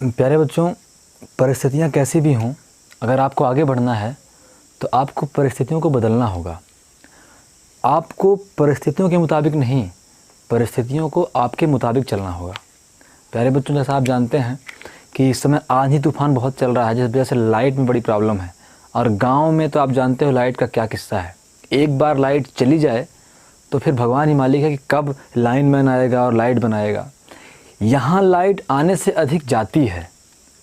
प्यारे बच्चों, परिस्थितियाँ कैसी भी हों, अगर आपको आगे बढ़ना है तो आपको परिस्थितियों को बदलना होगा। आपको परिस्थितियों के मुताबिक नहीं, परिस्थितियों को आपके मुताबिक चलना होगा। प्यारे बच्चों, जैसा आप जानते हैं कि इस समय आंधी तूफान बहुत चल रहा है, जिस वजह से लाइट में बड़ी प्रॉब्लम है। और गांव में तो आप जानते हो लाइट का क्या किस्सा है। एक बार लाइट चली जाए तो फिर भगवान ही मालिक है कि कब लाइनमैन आएगा और लाइट बनाएगा। यहाँ लाइट आने से अधिक जाती है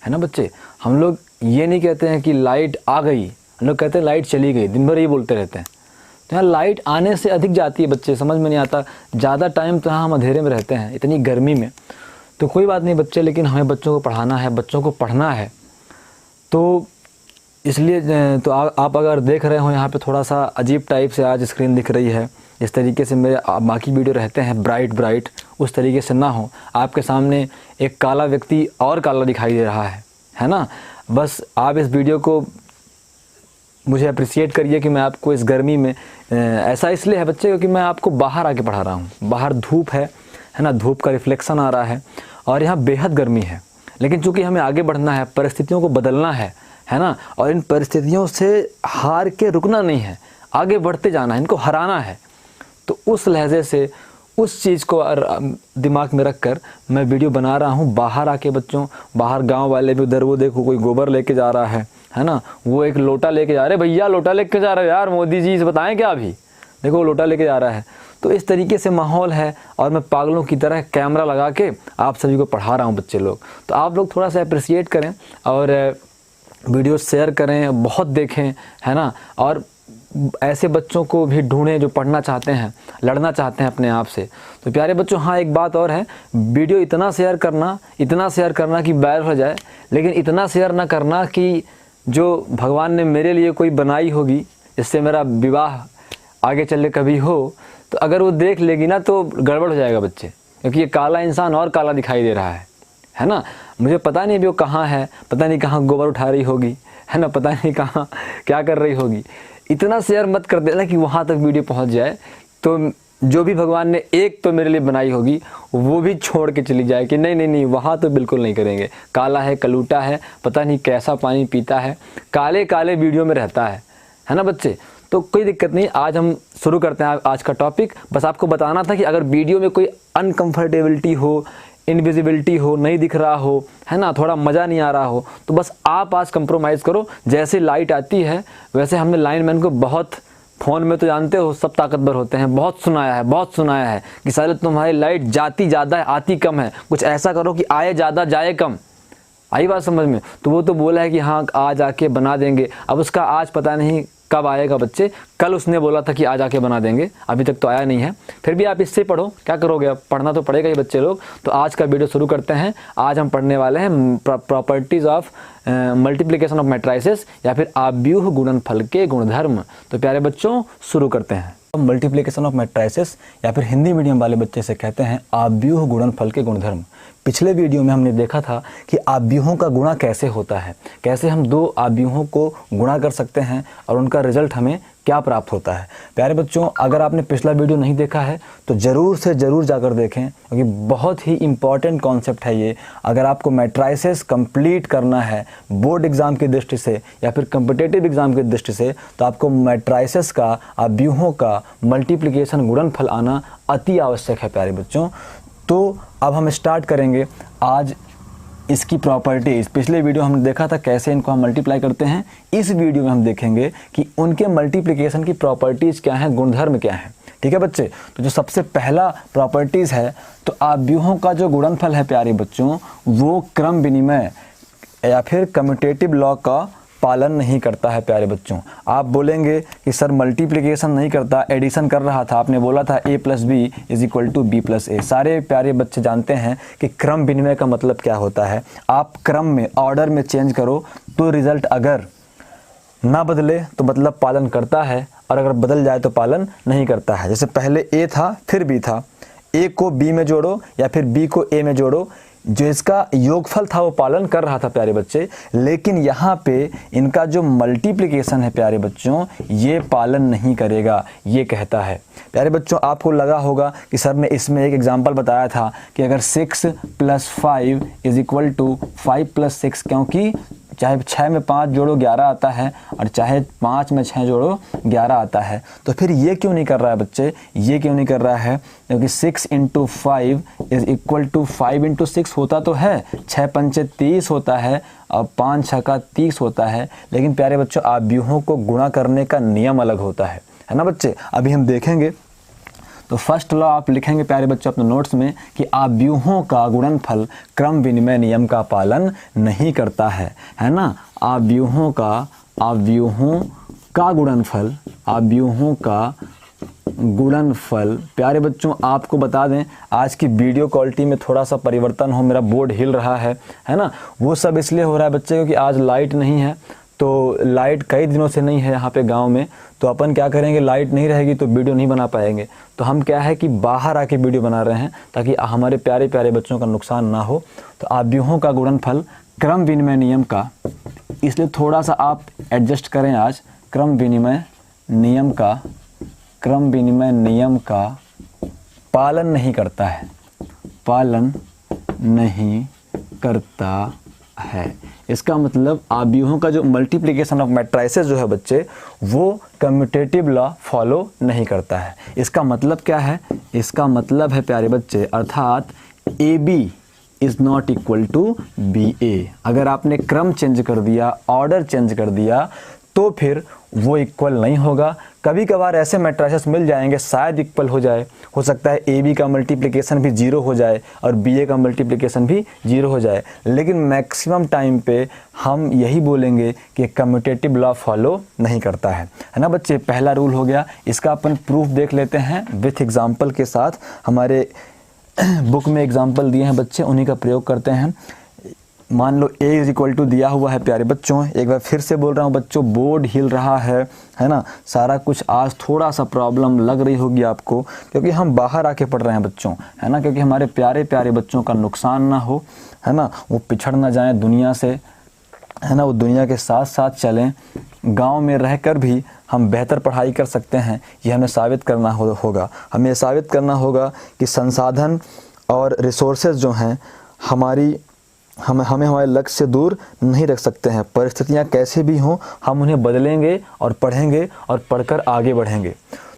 ना बच्चे। हम लोग ये नहीं कहते हैं कि लाइट आ गई, हम लोग कहते हैं लाइट चली गई, दिन भर ये बोलते रहते हैं। तो यहाँ लाइट आने से अधिक जाती है बच्चे, समझ में नहीं आता। ज़्यादा टाइम तो यहाँ हम अंधेरे में रहते हैं इतनी गर्मी में। तो कोई बात नहीं बच्चे, लेकिन हमें बच्चों को पढ़ाना है, बच्चों को पढ़ना है। तो इसलिए तो आप अगर देख रहे हो यहाँ पे थोड़ा सा अजीब टाइप से आज स्क्रीन दिख रही है, इस तरीके से मेरे बाकी वीडियो रहते हैं ब्राइट, उस तरीके से ना हो। आपके सामने एक काला व्यक्ति और काला दिखाई दे रहा है ना। बस आप इस वीडियो को मुझे अप्रिशिएट करिए कि मैं आपको इस गर्मी में ऐसा इसलिए है बच्चे क्योंकि मैं आपको बाहर आके पढ़ा रहा हूँ। बाहर धूप है ना, धूप का रिफ्लेक्शन आ रहा है और यहाँ बेहद गर्मी है। लेकिन चूँकि हमें आगे बढ़ना है, परिस्थितियों को बदलना है ना, और इन परिस्थितियों से हार के रुकना नहीं है, आगे बढ़ते जाना है, इनको हराना है। तो उस लहजे से उस चीज़ को दिमाग में रख कर मैं वीडियो बना रहा हूँ। बाहर आके बच्चों, बाहर गांव वाले भी उधर वो देखो कोई गोबर लेके जा रहा है ना, वो एक लोटा लेके जा रहे। भैया लोटा लेके जा रहे हो यार, मोदी जी से बताएं क्या अभी, देखो लोटा लेके जा रहा है। तो इस तरीके से माहौल है और मैं पागलों की तरह कैमरा लगा के आप सभी को पढ़ा रहा हूँ बच्चे लोग। तो आप लोग थोड़ा सा अप्रिशिएट करें और वीडियो शेयर करें, बहुत देखें, है ना। और ऐसे बच्चों को भी ढूंढें जो पढ़ना चाहते हैं, लड़ना चाहते हैं अपने आप से। तो प्यारे बच्चों, हाँ एक बात और है, वीडियो इतना शेयर करना कि वायरल हो जाए, लेकिन इतना शेयर ना करना कि जो भगवान ने मेरे लिए कोई बनाई होगी जिससे मेरा विवाह आगे चल कभी हो, तो अगर वो देख लेगी ना तो गड़बड़ हो जाएगा बच्चे। क्योंकि ये काला इंसान और काला दिखाई दे रहा है ना। मुझे पता नहीं अभी वो कहाँ है, पता नहीं कहाँ गोबर उठा रही होगी, है ना, पता नहीं कहाँ क्या कर रही होगी। इतना शेयर मत कर देना कि वहाँ तक वीडियो पहुँच जाए तो जो भी भगवान ने एक तो मेरे लिए बनाई होगी वो भी छोड़ के चली जाए कि नहीं, वहाँ तो बिल्कुल नहीं करेंगे। काला है, कलूटा है, पता नहीं कैसा पानी पीता है, काले वीडियो में रहता है ना बच्चे। तो कोई दिक्कत नहीं, आज हम शुरू करते हैं आज का टॉपिक। बस आपको बताना था कि अगर वीडियो में कोई अनकम्फर्टेबिलिटी हो, इनविजिबिलिटी हो, नहीं दिख रहा हो, है ना, थोड़ा मज़ा नहीं आ रहा हो, तो बस आप आज कंप्रोमाइज़ करो। जैसे लाइट आती है वैसे हमने लाइनमैन को बहुत, फ़ोन में तो जानते हो सब ताकतवर होते हैं, बहुत सुनाया है कि साले तुम्हारी लाइट जाती ज़्यादा है आती कम है, कुछ ऐसा करो कि आए ज़्यादा जाए कम। आई बात समझ में? तो वो तो बोला है कि हाँ आज आके बना देंगे। अब उसका आज पता नहीं कब आएगा बच्चे। कल उसने बोला था कि आज आके बना देंगे, अभी तक तो आया नहीं है। फिर भी आप इससे पढ़ो, क्या करोगे, अब पढ़ना तो पड़ेगा ही बच्चे लोग। तो आज का वीडियो शुरू करते हैं। आज हम पढ़ने वाले हैं properties of multiplication of matrices, या फिर आव्यूह गुणनफल के गुणधर्म। तो प्यारे बच्चों शुरू करते हैं। मल्टीप्लिकेशन ऑफ मैट्राइसेस, या फिर हिंदी मीडियम वाले बच्चे से कहते हैं आव्यूह गुणनफल के गुणधर्म। पिछले वीडियो में हमने देखा था कि आव्यूहों का गुणा कैसे होता है, कैसे हम दो आव्यूहों को गुणा कर सकते हैं और उनका रिजल्ट हमें क्या प्राप्त होता है। प्यारे बच्चों, अगर आपने पिछला वीडियो नहीं देखा है तो ज़रूर से ज़रूर जाकर देखें, क्योंकि बहुत ही इम्पॉर्टेंट कॉन्सेप्ट है ये। अगर आपको मैट्राइसेस कंप्लीट करना है बोर्ड एग्ज़ाम की दृष्टि से या फिर कम्पिटिटिव एग्ज़ाम की दृष्टि से, तो आपको मैट्राइसेस का, आव्यूहों का मल्टीप्लिकेशन गुणनफल आना अति आवश्यक है प्यारे बच्चों। तो अब हम स्टार्ट करेंगे आज इसकी प्रॉपर्टीज़। पिछले वीडियो हमने देखा था कैसे इनको हम मल्टीप्लाई करते हैं। इस वीडियो में हम देखेंगे कि उनके मल्टीप्लिकेशन की प्रॉपर्टीज़ क्या हैं, गुणधर्म क्या हैं। ठीक है बच्चे, तो जो सबसे पहला प्रॉपर्टीज़ है, तो आव्यूहों का जो गुणनफल है प्यारे बच्चों, वो क्रम विनिमय या फिर कम्यूटेटिव लॉ का पालन नहीं करता है प्यारे बच्चों। आप बोलेंगे कि सर मल्टीप्लिकेशन नहीं करता, एडिशन कर रहा था, आपने बोला था a + b = b + a। सारे प्यारे बच्चे जानते हैं कि क्रम विनिमय का मतलब क्या होता है। आप क्रम में, ऑर्डर में चेंज करो तो रिजल्ट अगर ना बदले तो मतलब पालन करता है, और अगर बदल जाए तो पालन नहीं करता है। जैसे पहले a था फिर b था, a को b में जोड़ो या फिर b को a में जोड़ो, जो इसका योगफल था वो पालन कर रहा था प्यारे बच्चे, लेकिन यहाँ पे इनका जो मल्टीप्लिकेशन है प्यारे बच्चों ये पालन नहीं करेगा, ये कहता है। प्यारे बच्चों आपको लगा होगा कि सर ने इसमें एक एग्जांपल बताया था कि अगर 6 + 5 = 5 + 6, क्योंकि चाहे 6 में 5 जोड़ो 11 आता है और चाहे 5 में 6 जोड़ो 11 आता है। तो फिर ये क्यों नहीं कर रहा है बच्चे, ये क्यों नहीं कर रहा है? क्योंकि 6 × 5 = 5 × 6 होता तो है, 6 × 5 = 30 होता है और 5 × 6 = 30 होता है, लेकिन प्यारे बच्चों आव्यूहों को गुणा करने का नियम अलग होता है ना बच्चे। अभी हम देखेंगे तो फर्स्ट लॉ आप लिखेंगे प्यारे बच्चों अपने नोट्स में कि आव्यूहों का गुणनफल क्रम विनिमय नियम का पालन नहीं करता है ना। आव्यूहों का गुणनफल प्यारे बच्चों आपको बता दें आज की वीडियो क्वालिटी में थोड़ा सा परिवर्तन हो, मेरा बोर्ड हिल रहा है ना। वो सब इसलिए हो रहा है बच्चे क्योंकि आज लाइट नहीं है, तो लाइट कई दिनों से नहीं है यहाँ पे गांव में, तो अपन क्या करेंगे, लाइट नहीं रहेगी तो वीडियो नहीं बना पाएंगे। तो हम क्या है कि बाहर आके वीडियो बना रहे हैं ताकि हमारे प्यारे प्यारे बच्चों का नुकसान ना हो। तो आव्यूहों का गुणनफल क्रम विनिमय नियम का, इसलिए थोड़ा सा आप एडजस्ट करें आज, क्रम विनिमय नियम का पालन नहीं करता है। इसका मतलब आव्यूहों का जो मल्टीप्लिकेशन ऑफ मैट्रिसेस जो है बच्चे वो कम्यूटेटिव लॉ फॉलो नहीं करता है। इसका मतलब क्या है? इसका मतलब है प्यारे बच्चे अर्थात AB = BA। अगर आपने क्रम चेंज कर दिया, ऑर्डर चेंज कर दिया तो फिर वो इक्वल नहीं होगा। कभी कभार ऐसे मैट्रिसेस मिल जाएंगे शायद इक्वल हो जाए, हो सकता है AB का मल्टीप्लिकेशन भी 0 हो जाए और BA का मल्टीप्लिकेशन भी 0 हो जाए, लेकिन मैक्सिमम टाइम पे हम यही बोलेंगे कि कम्यूटेटिव लॉ फॉलो नहीं करता है ना बच्चे। पहला रूल हो गया, इसका अपन प्रूफ देख लेते हैं विथ एग्जाम्पल के साथ। हमारे बुक में एग्जाम्पल दिए हैं बच्चे, उन्हीं का प्रयोग करते हैं। मान लो A = दिया हुआ है प्यारे बच्चों, एक बार फिर से बोल रहा हूँ बच्चों बोर्ड हिल रहा है ना। सारा कुछ आज थोड़ा सा प्रॉब्लम लग रही होगी आपको क्योंकि हम बाहर आके पढ़ रहे हैं बच्चों, है ना, क्योंकि हमारे प्यारे प्यारे बच्चों का नुकसान ना हो, है ना, वो पिछड़ ना जाएं दुनिया से, है ना, वो दुनिया के साथ साथ चलें। गांव में रहकर भी हम बेहतर पढ़ाई कर सकते हैं, ये हमें साबित करना होगा। हमें साबित करना होगा कि संसाधन और रिसोर्सेज जो हैं हमें हमारे लक्ष्य से दूर नहीं रख सकते हैं। परिस्थितियां कैसे भी हों हम उन्हें बदलेंगे और पढ़ेंगे और पढ़कर आगे बढ़ेंगे।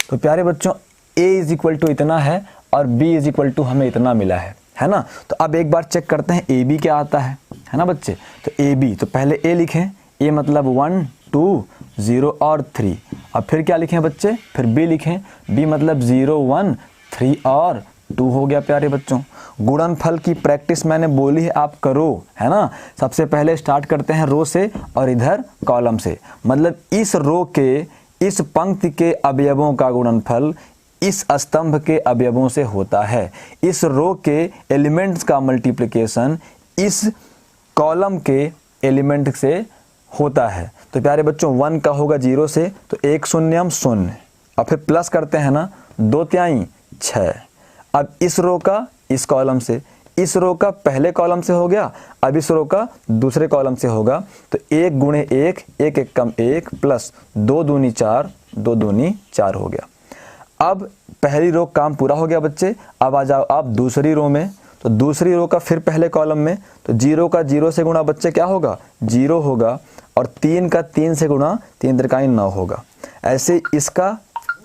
तो प्यारे बच्चों A = इतना है और B = हमें इतना मिला है ना। तो अब एक बार चेक करते हैं AB क्या आता है ना बच्चे। तो AB, तो पहले A लिखें, A मतलब 1 2 0 और 3। अब फिर क्या लिखें बच्चे, फिर B लिखें, B मतलब 0 1 3 और 2 हो गया प्यारे बच्चों। गुणनफल की प्रैक्टिस मैंने बोली है आप करो, है ना। सबसे पहले स्टार्ट करते हैं रो से और इधर कॉलम से, मतलब इस रो के, इस पंक्ति के अवयवों का गुणनफल इस स्तंभ के अवयवों से होता है। इस रो के एलिमेंट्स का मल्टीप्लिकेशन इस कॉलम के एलिमेंट से होता है। तो प्यारे बच्चों 1 का होगा 0 से, तो 1 शून्यम 0, और फिर प्लस करते हैं ना, 2 तिहाई 6। अब इस रो का इस कॉलम से, इस रो का पहले कॉलम से हो गया, अब इस रो का दूसरे कॉलम से होगा। तो 1 × 1 1 1 कम 1 प्लस 2 दूनी 4 2 दूनी 4 हो गया। अब पहली रो काम पूरा हो गया बच्चे। अब आ जाओ आप दूसरी रो में, तो दूसरी रो का फिर पहले कॉलम में, तो 0 का 0 से गुणा बच्चे क्या होगा, 0 होगा, और 3 का 3 से गुणा 3 त्रिकाई 9 होगा। ऐसे इसका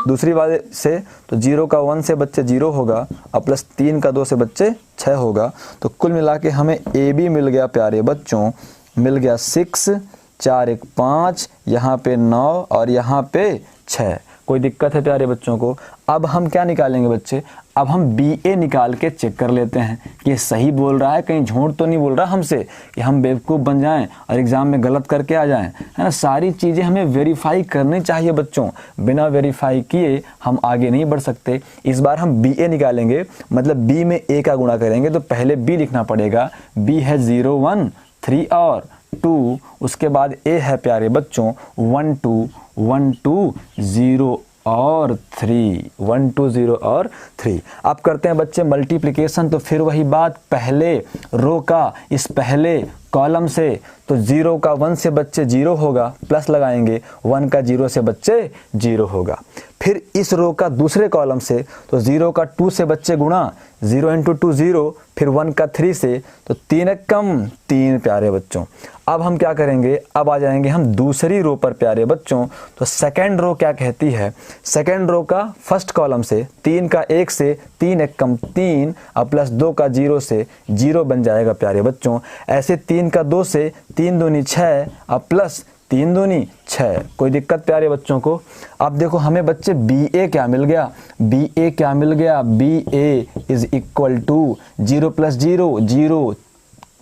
दूसरी वाले से, तो 0 का 1 से बच्चे 0 होगा और प्लस 3 का 2 से बच्चे 6 होगा। तो कुल मिला के हमें AB मिल गया प्यारे बच्चों, मिल गया 6 4 1 5, यहाँ पे 9 और यहाँ पे 6। कोई दिक्कत है प्यारे बच्चों को? अब हम क्या निकालेंगे बच्चे, अब हम BA निकाल के चेक कर लेते हैं कि ये सही बोल रहा है, कहीं झूठ तो नहीं बोल रहा हमसे कि हम बेवकूफ़ बन जाएं और एग्ज़ाम में गलत करके आ जाएं, है ना। सारी चीज़ें हमें वेरीफाई करनी चाहिए बच्चों, बिना वेरीफाई किए हम आगे नहीं बढ़ सकते। इस बार हम BA निकालेंगे, मतलब B में A का गुणा करेंगे, तो पहले B लिखना पड़ेगा। B है 0 1 3 और 2, उसके बाद A है प्यारे बच्चों 1 2 1 2 0 और 3, 1 2 0 और 3। अब करते हैं बच्चे मल्टीप्लिकेशन, तो फिर वही बात, पहले रो का इस पहले कॉलम से, तो 0 का 1 से बच्चे 0 होगा, प्लस लगाएंगे, 1 का 0 से बच्चे 0 होगा। फिर इस रो का दूसरे कॉलम से, तो 0 का 2 से बच्चे गुणा, 0 × 2 0, फिर 1 का 3 से, तो 3 कम 3 प्यारे बच्चों। अब हम क्या करेंगे, अब आ जाएंगे हम दूसरी रो पर प्यारे बच्चों। तो सेकेंड रो क्या कहती है, सेकेंड रो का फर्स्ट कॉलम से 3 का 1 से, 3 × 1 = 3, और प्लस 2 का 0 से 0 बन जाएगा प्यारे बच्चों। ऐसे 3 का 2 से, 3 दूनी 6, और प्लस 3 दूनी 6। कोई दिक्कत प्यारे बच्चों को? अब देखो हमें बच्चे BA क्या मिल गया, BA क्या मिल गया, BA = 0 + 0 0,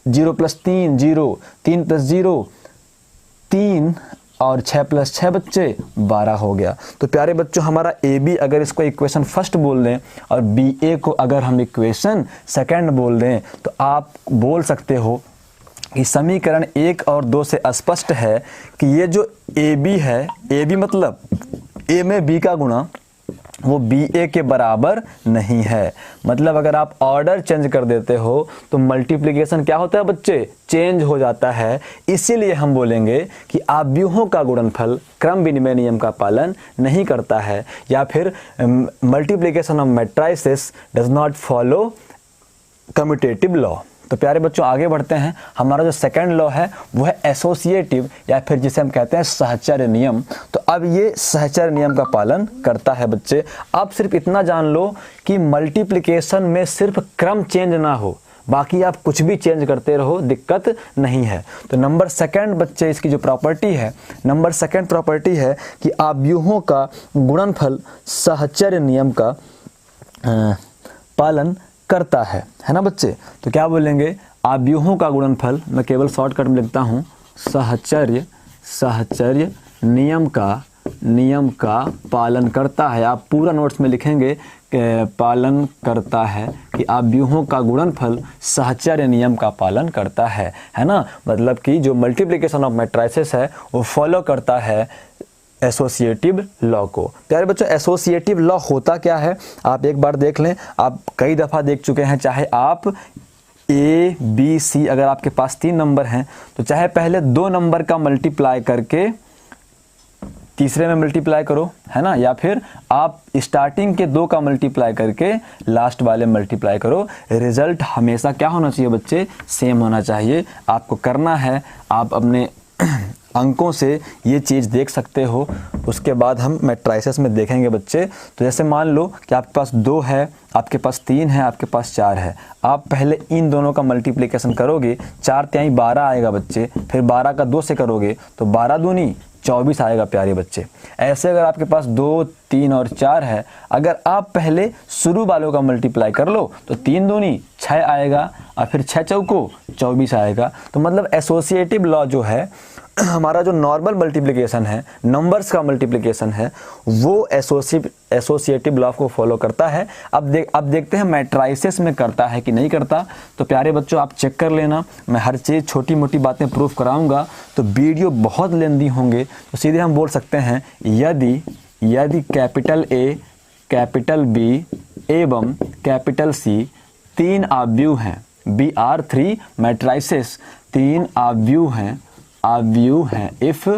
0 + 3 0, 3 + 0 3, और 6 + 6 बच्चे 12 हो गया। तो प्यारे बच्चों हमारा AB अगर इसको इक्वेशन फर्स्ट बोल दें और BA को अगर हम इक्वेशन सेकंड बोल दें, तो आप बोल सकते हो कि समीकरण 1 और 2 से स्पष्ट है कि ये जो AB है, AB मतलब A में B का गुणा, वो BA के बराबर नहीं है। मतलब अगर आप ऑर्डर चेंज कर देते हो तो मल्टीप्लिकेशन क्या होता है बच्चे, चेंज हो जाता है। इसीलिए हम बोलेंगे कि आव्यूहों का गुणनफल क्रम विनिमय नियम का पालन नहीं करता है, या फिर multiplication of matrices does not follow commutative law. तो प्यारे बच्चों आगे बढ़ते हैं। हमारा जो सेकंड लॉ है वो है एसोसिएटिव, या फिर जिसे हम कहते हैं सहचर्य नियम। तो अब ये सहचर्य नियम का पालन करता है बच्चे। आप सिर्फ इतना जान लो कि मल्टीप्लिकेशन में सिर्फ क्रम चेंज ना हो, बाकी आप कुछ भी चेंज करते रहो, दिक्कत नहीं है। तो नंबर सेकंड बच्चे इसकी जो प्रॉपर्टी है, नंबर सेकंड प्रॉपर्टी है कि आव्यूहों का गुणनफल सहचर्य नियम का पालन करता है ना बच्चे। तो क्या बोलेंगे, आव्यूहों का गुणनफल, मैं केवल शॉर्टकट में लिखता हूँ, सहचर्य नियम का पालन करता है। आप पूरा नोट्स में लिखेंगे पालन करता है कि आव्यूहों का गुणनफल सहचर्य नियम का पालन करता है ना। मतलब कि जो मल्टीप्लिकेशन ऑफ मैट्रिसेस है वो फॉलो करता है एसोसिएटिव लॉ को। प्यारे बच्चों एसोसिएटिव लॉ होता क्या है, आप एक बार देख लें, आप कई दफ़ा देख चुके हैं। चाहे आप ABC, अगर आपके पास 3 नंबर हैं तो चाहे पहले 2 नंबर का मल्टीप्लाई करके तीसरे में मल्टीप्लाई करो, है ना, या फिर आप स्टार्टिंग के 2 का मल्टीप्लाई करके लास्ट वाले मल्टीप्लाई करो। रिजल्ट हमेशा क्या होना चाहिए बच्चे, सेम होना चाहिए। आपको करना है, आप अपने अंकों से ये चीज़ देख सकते हो। उसके बाद हम मैट्रिसेस में देखेंगे बच्चे। तो जैसे मान लो कि आपके पास 2 है, आपके पास 3 है, आपके पास 4 है। आप पहले इन दोनों का मल्टीप्लिकेशन करोगे, 4 × 12 आएगा बच्चे। फिर 12 का 2 से करोगे तो 12 दूनी 24 आएगा प्यारे बच्चे। ऐसे अगर आपके पास 2, 3 और 4 है, अगर आप पहले शुरू वालों का मल्टीप्लाई कर लो तो 3 दूनी 6 आएगा, और फिर 6 चौको 24 आएगा। तो मतलब एसोसिएटिव लॉ जो है, हमारा जो नॉर्मल मल्टीप्लिकेशन है, नंबर्स का मल्टीप्लिकेशन है, वो एसोसिएटिव लॉ को फॉलो करता है। अब देखते हैं मैट्रिसेस में करता है कि नहीं करता। तो प्यारे बच्चों आप चेक कर लेना, मैं हर चीज़ छोटी मोटी बातें प्रूफ कराऊंगा, तो वीडियो बहुत लेंदी होंगे। तो सीधे हम बोल सकते हैं, यदि कैपिटल A, कैपिटल B एवं कैपिटल C 3 आव्यूह हैं, BR3 मैट्रिसेस 3 आव्यूह हैं, if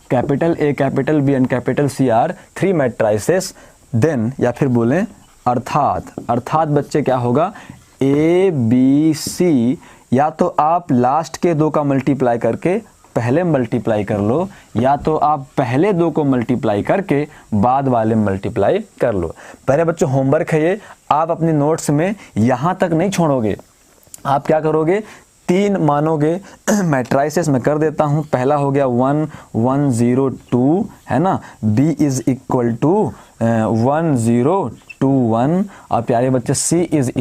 capital A, capital B and capital C are 3 matrices, then, या फिर बोलें अर्थात बच्चे क्या होगा, ABC, या तो आप लास्ट के 2 का मल्टीप्लाई करके पहले मल्टीप्लाई कर लो, या तो आप पहले 2 को मल्टीप्लाई करके बाद वाले मल्टीप्लाई कर लो। पहले बच्चों होमवर्क है ये, आप अपनी नोट्स में यहाँ तक नहीं छोड़ोगे। आप क्या करोगे, 3 मानोगे मैट्रिसेस में कर देता हूँ। पहला हो गया 1 1 0 2, है ना, B = 1 0 2 1, और प्यारे बच्चे C =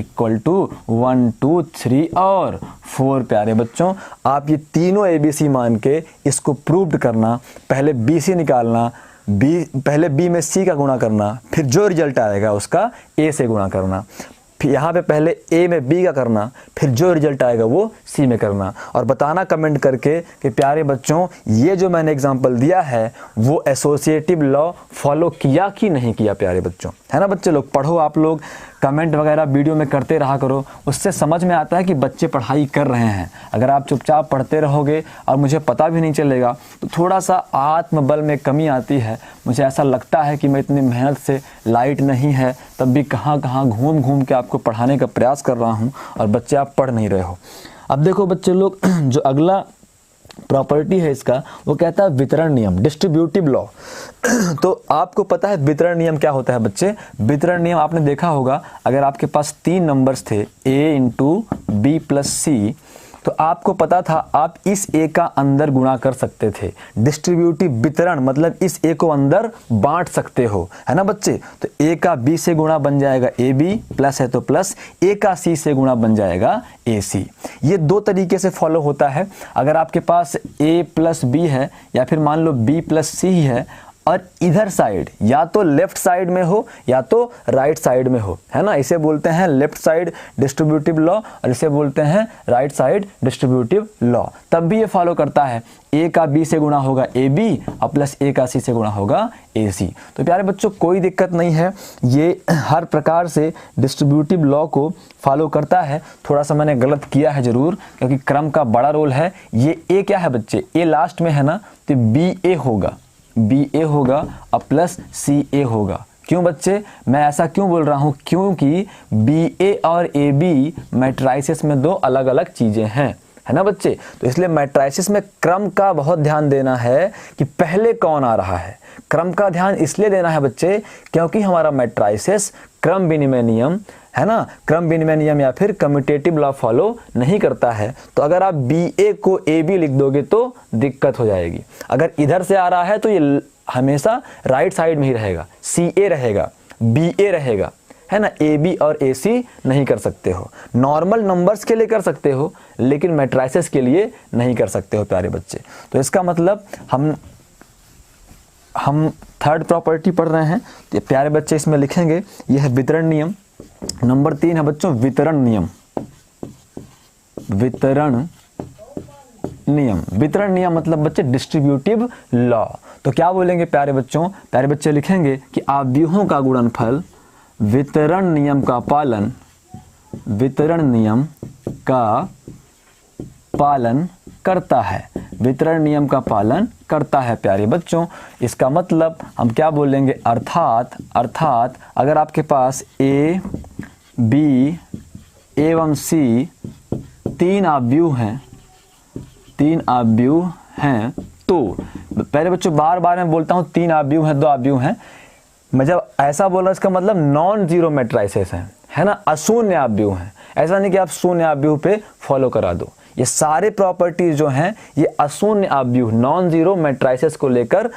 1 2 3 और 4। प्यारे बच्चों आप ये तीनों ABC मान के इसको प्रूव्ड करना, पहले BC निकालना, पहले B में C का गुणा करना, फिर जो रिजल्ट आएगा उसका A से गुणा करना। फिर यहाँ पे पहले ए में बी का करना, फिर जो रिजल्ट आएगा वो सी में करना, और बताना कमेंट करके कि प्यारे बच्चों ये जो मैंने एग्जांपल दिया है वो एसोसिएटिव लॉ फॉलो किया कि नहीं किया प्यारे बच्चों, है ना बच्चे लोग। पढ़ो आप लोग, कमेंट वगैरह वीडियो में करते रहा करो, उससे समझ में आता है कि बच्चे पढ़ाई कर रहे हैं। अगर आप चुपचाप पढ़ते रहोगे और मुझे पता भी नहीं चलेगा तो थोड़ा सा आत्मबल में कमी आती है। मुझे ऐसा लगता है कि मैं इतनी मेहनत से, लाइट नहीं है तब भी कहाँ कहाँ घूम घूम के आपको पढ़ाने का प्रयास कर रहा हूँ और बच्चे आप पढ़ नहीं रहे हो। अब देखो बच्चे लोग, जो अगला प्रॉपर्टी है इसका वो कहता है वितरण नियम, डिस्ट्रीब्यूटिव लॉ। तो आपको पता है वितरण नियम क्या होता है बच्चे? वितरण नियम आपने देखा होगा, अगर आपके पास 3 नंबर्स थे a इंटू बी प्लस सी, तो आपको पता था आप इस a का अंदर गुणा कर सकते थे। डिस्ट्रीब्यूटिव वितरण मतलब इस a को अंदर बांट सकते हो, है ना बच्चे। तो a का b से गुणा बन जाएगा ab, प्लस है तो प्लस, a का c से गुणा बन जाएगा ac। ये 2 तरीके से फॉलो होता है। अगर आपके पास a प्लस b है या फिर मान लो b प्लस c है, और इधर साइड या तो लेफ्ट साइड में हो या तो राइट साइड में हो, है ना, इसे बोलते हैं लेफ्ट साइड डिस्ट्रीब्यूटिव लॉ और इसे बोलते हैं राइट साइड डिस्ट्रीब्यूटिव लॉ। तब भी ये फॉलो करता है, a का b से गुणा होगा ab और प्लस a का c से गुणा होगा ac। तो प्यारे बच्चों कोई दिक्कत नहीं है, ये हर प्रकार से डिस्ट्रीब्यूटिव लॉ को फॉलो करता है। थोड़ा सा मैंने गलत किया है ज़रूर, क्योंकि क्रम का बड़ा रोल है। ये a क्या है बच्चे? a लास्ट में है ना, तो ba होगा, BA होगा और प्लस CA होगा। क्यों बच्चे, मैं ऐसा क्यों बोल रहा हूँ? क्योंकि BA और AB मैट्राइसिस में 2 अलग अलग चीज़ें हैं, है ना बच्चे। तो इसलिए मैट्राइसिस में क्रम का बहुत ध्यान देना है कि पहले कौन आ रहा है। क्रम का ध्यान इसलिए देना है बच्चे क्योंकि हमारा मैट्राइसिस क्रम विनिमय नियम, है ना, क्रम विनिमय नियम या फिर कम्यूटेटिव लॉ फॉलो नहीं करता है। तो अगर आप BA को AB लिख दोगे तो दिक्कत हो जाएगी। अगर इधर से आ रहा है तो ये हमेशा राइट साइड में ही रहेगा, CA रहेगा, BA रहेगा, है ना। AB और AC नहीं कर सकते हो। नॉर्मल नंबर्स के लिए कर सकते हो लेकिन मैट्राइसिस के लिए नहीं कर सकते हो प्यारे बच्चे। तो इसका मतलब हम थर्ड प्रॉपर्टी पढ़ रहे हैं। तो प्यारे बच्चे इसमें लिखेंगे, यह है वितरण नियम। नंबर 3 है बच्चों वितरण नियम। वितरण नियम, वितरण नियम मतलब बच्चे डिस्ट्रीब्यूटिव लॉ। तो क्या बोलेंगे प्यारे बच्चों? प्यारे बच्चे लिखेंगे कि आव्यूहों का गुणनफल वितरण नियम का पालन, वितरण नियम का पालन करता है, वितरण नियम का पालन करता है प्यारे बच्चों। इसका मतलब हम क्या बोलेंगे? अर्थात अगर आपके पास A, B एवं C 3 आव्यूह हैं, तो पहले बच्चों बार बार मैं बोलता हूँ 3 आव्यूह हैं, 2 आव्यूह हैं। मैं जब ऐसा बोल रहा हूँ इसका मतलब नॉन जीरो मैट्राइसिस है ना, अशून्य आव्यूह हैं। ऐसा नहीं कि आप शून्य आव्यूह पे फॉलो करा दो। ये सारे प्रॉपर्टीज जो हैं ये अशून्य आव्यूह, नॉन जीरो मैट्राइसिस को लेकर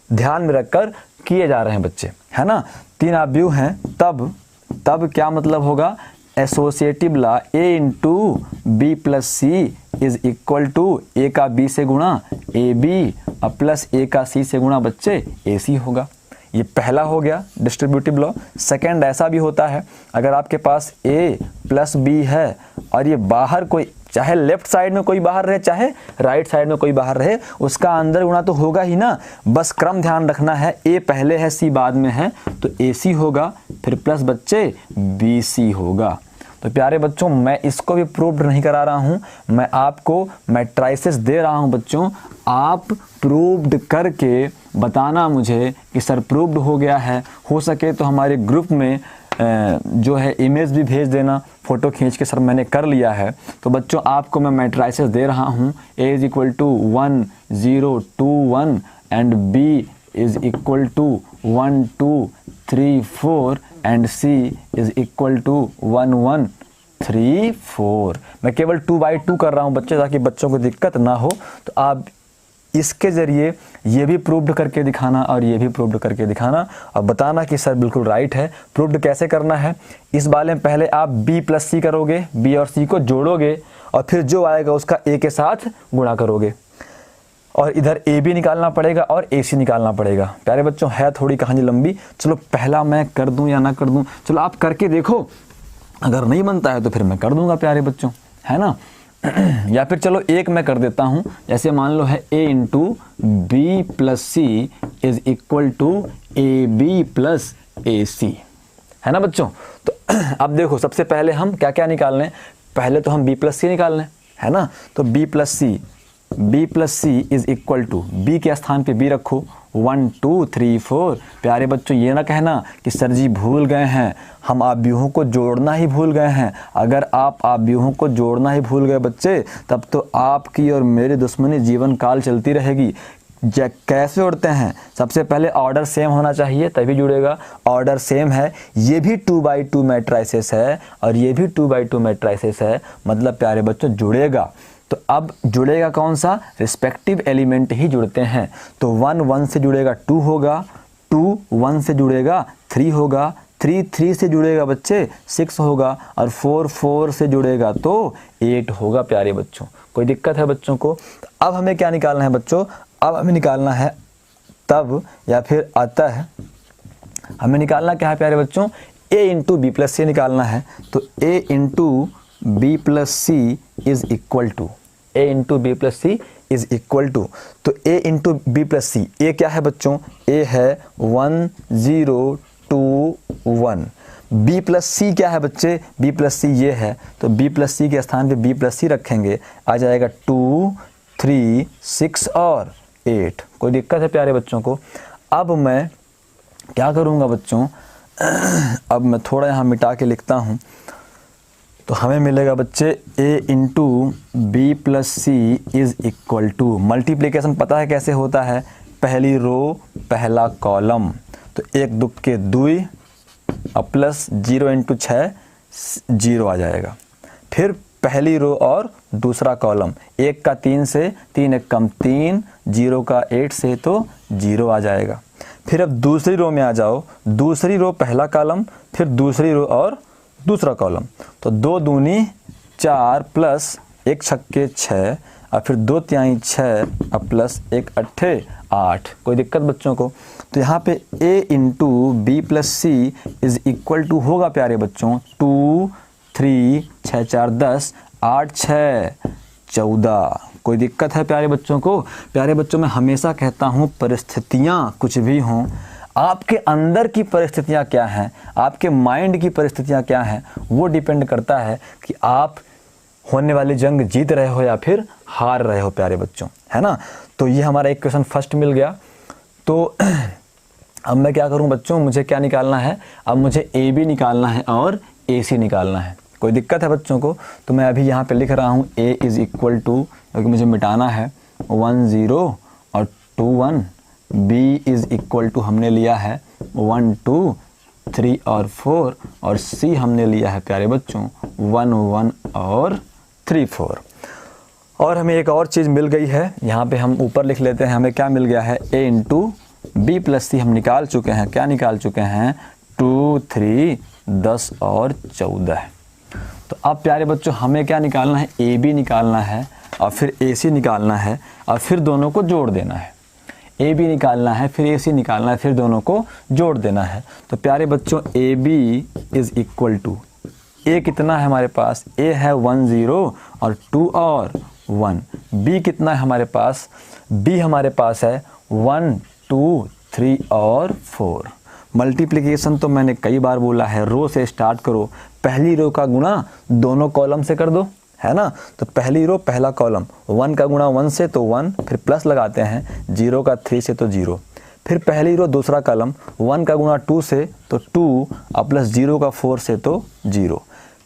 ध्यान में रखकर किए जा रहे हैं बच्चे, है ना। 3 आव्यूह हैं, तब क्या मतलब होगा? Associative law A into B plus C is equal to A का B से गुणा AB और प्लस A का C से गुणा बच्चे AC होगा। ये पहला हो गया डिस्ट्रीब्यूटिव लॉ। सेकंड ऐसा भी होता है, अगर आपके पास A प्लस B है और ये बाहर कोई, चाहे लेफ्ट साइड में कोई बाहर रहे चाहे राइट साइड में कोई बाहर रहे, उसका अंदर गुणा तो होगा ही ना। बस क्रम ध्यान रखना है, A पहले है C बाद में है, तो AC होगा, फिर प्लस बच्चे BC होगा। तो प्यारे बच्चों मैं इसको भी प्रूव्ड नहीं करा रहा हूँ, मैं आपको मैट्राइसिस दे रहा हूँ बच्चों। आप प्रूव्ड करके बताना मुझे कि सर प्रूव्ड हो गया है। हो सके तो हमारे ग्रुप में जो है इमेज भी भेज देना, फ़ोटो खींच के सर मैंने कर लिया है। तो बच्चों आपको मैं मैट्राइसिस दे रहा हूँ, A is equal to 1 0 2 1 and B is equal to 1 2 3 4 and C is equal to 1 1 3 4। मैं केवल 2/2 कर रहा हूँ बच्चे, ताकि बच्चों को दिक्कत ना हो। तो आप इसके ज़रिए ये भी प्रूव्ड करके दिखाना और ये भी प्रूव्ड करके दिखाना और बताना कि सर बिल्कुल राइट है। प्रूव्ड कैसे करना है इस बारे में पहले आप B प्लस C करोगे, B और C को जोड़ोगे और फिर जो आएगा उसका A के साथ गुणा करोगे और इधर AB निकालना पड़ेगा और AC निकालना पड़ेगा। प्यारे बच्चों है थोड़ी कहानी लंबी, चलो पहला मैं कर दूं या ना कर दूं, चलो आप करके देखो अगर नहीं बनता है तो फिर मैं कर दूंगा प्यारे बच्चों, है ना। या फिर चलो एक मैं कर देता हूँ, जैसे मान लो है a into B plus C is equal to A B plus A C, है ना बच्चों। तो अब देखो सबसे पहले हम क्या क्या निकाल लें, पहले तो हम b प्लस सी निकाल लें, है ना। तो b plus C is equal to, B के स्थान पे b रखो, 1 2 3 4। प्यारे बच्चों ये ना कहना कि सर जी भूल गए हैं, हम आव्यूहों को जोड़ना ही भूल गए हैं। अगर आप आव्यूहों को जोड़ना ही भूल गए बच्चे, तब तो आपकी और मेरी दुश्मनी जीवन काल चलती रहेगी। कैसे जोड़ते हैं, सबसे पहले ऑर्डर सेम होना चाहिए तभी जुड़ेगा। ऑर्डर सेम है, ये भी 2x2 मैट्रिसेस है और ये भी 2x2 मैट्रिसेस है, मतलब प्यारे बच्चों जुड़ेगा। तो अब जुड़ेगा कौन सा, रिस्पेक्टिव एलिमेंट ही जुड़ते हैं। तो 1 1 से जुड़ेगा 2 होगा, 2 1 से जुड़ेगा 3 होगा, 3 3 से जुड़ेगा बच्चे 6 होगा, और 4 4 से जुड़ेगा तो 8 होगा प्यारे बच्चों। कोई दिक्कत है बच्चों को। अब हमें क्या निकालना है बच्चों, अब हमें निकालना है तब या फिर अतः, हमें निकालना क्या है प्यारे बच्चों, a into B plus C निकालना है। तो a into B plus C is equal to, a into B plus C is equal to, तो a into B plus C, a क्या है बच्चों, a है 1 0 2 1। b प्लस सी क्या है बच्चे, b प्लस सी ये है, तो b प्लस सी के स्थान पे b प्लस सी रखेंगे, आ जाएगा 2 3 6 और 8। कोई दिक्कत है प्यारे बच्चों को। अब मैं क्या करूँगा बच्चों, अब मैं थोड़ा यहाँ मिटा के लिखता हूँ, तो हमें मिलेगा बच्चे a into B plus C is equal to, multiplication पता है कैसे होता है, पहली रो पहला कॉलम, तो 1 2 के 2 और प्लस 0 इंटू 6 0 आ जाएगा। फिर पहली रो और दूसरा कॉलम, 1 का 3 से, 3 1 कम 3, 0 का 8 से तो 0 आ जाएगा। फिर अब दूसरी रो में आ जाओ, दूसरी रो पहला कॉलम, फिर दूसरी रो और दूसरा कॉलम, तो 2 दूनी 4 प्लस 1 छक्के 6 और फिर 2 तिहाई 6 और प्लस 1 अट्ठे 8। कोई दिक्कत बच्चों को। तो यहाँ पे a into B plus C is equal to होगा प्यारे बच्चों 2 3 6 4 10 8 6 14। कोई दिक्कत है प्यारे बच्चों को। प्यारे बच्चों मैं हमेशा कहता हूँ परिस्थितियाँ कुछ भी हों, आपके अंदर की परिस्थितियाँ क्या हैं, आपके माइंड की परिस्थितियाँ क्या हैं, वो डिपेंड करता है कि आप होने वाली जंग जीत रहे हो या फिर हार रहे हो प्यारे बच्चों, है ना। तो ये हमारा एक क्वेश्चन फर्स्ट मिल गया। तो अब मैं क्या करूं बच्चों, मुझे क्या निकालना है, अब मुझे ए बी निकालना है और ए सी निकालना है। कोई दिक्कत है बच्चों को। तो मैं अभी यहाँ पे लिख रहा हूँ a इज़ इक्वल टू, क्योंकि मुझे मिटाना है 1 0 और 2 1, b इज़ इक्वल टू हमने लिया है 1 2 3 और 4, और c हमने लिया है प्यारे बच्चों 1 1 और 3 4। और हमें एक और चीज़ मिल गई है, यहाँ पे हम ऊपर लिख लेते हैं, हमें क्या मिल गया है, a इंटू बी प्लस सी हम निकाल चुके हैं। क्या निकाल चुके हैं, 2 3 10 और 14। तो अब प्यारे बच्चों हमें क्या निकालना है, ए बी निकालना है और फिर ए सी निकालना है और फिर दोनों को जोड़ देना है। ए बी निकालना है, फिर ए सी निकालना है, फिर दोनों को जोड़ देना है। तो प्यारे बच्चों A B is equal to, A कितना है हमारे पास, ए है 1 0 और 2 और 1। बी कितना है हमारे पास, बी हमारे पास है 1 2 3 और 4। मल्टीप्लिकेशन तो मैंने कई बार बोला है, रो से स्टार्ट करो, पहली रो का गुणा दोनों कॉलम से कर दो, है ना। तो पहली रो पहला कॉलम, 1 का गुणा 1 से तो 1, फिर प्लस लगाते हैं, 0 का 3 से तो 0, फिर पहली रो दूसरा कॉलम, 1 का गुणा 2 से तो 2 और प्लस 0 का 4 से तो 0,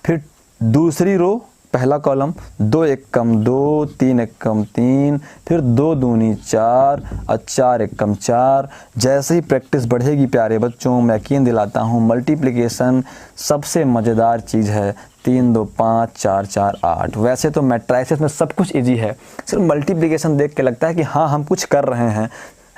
फिर दूसरी रो पहला कॉलम, 2 1 कम 2 3 1 कम 3, फिर 2 दूनी 4 और 4 1 कम 4। जैसे ही प्रैक्टिस बढ़ेगी प्यारे बच्चों, मैं यकीन दिलाता हूँ मल्टीप्लिकेशन सबसे मज़ेदार चीज़ है। 3 2 5 4 4 8। वैसे तो मैट्रिसेस में सब कुछ इजी है, सिर्फ मल्टीप्लिकेशन देख के लगता है कि हाँ हम कुछ कर रहे हैं,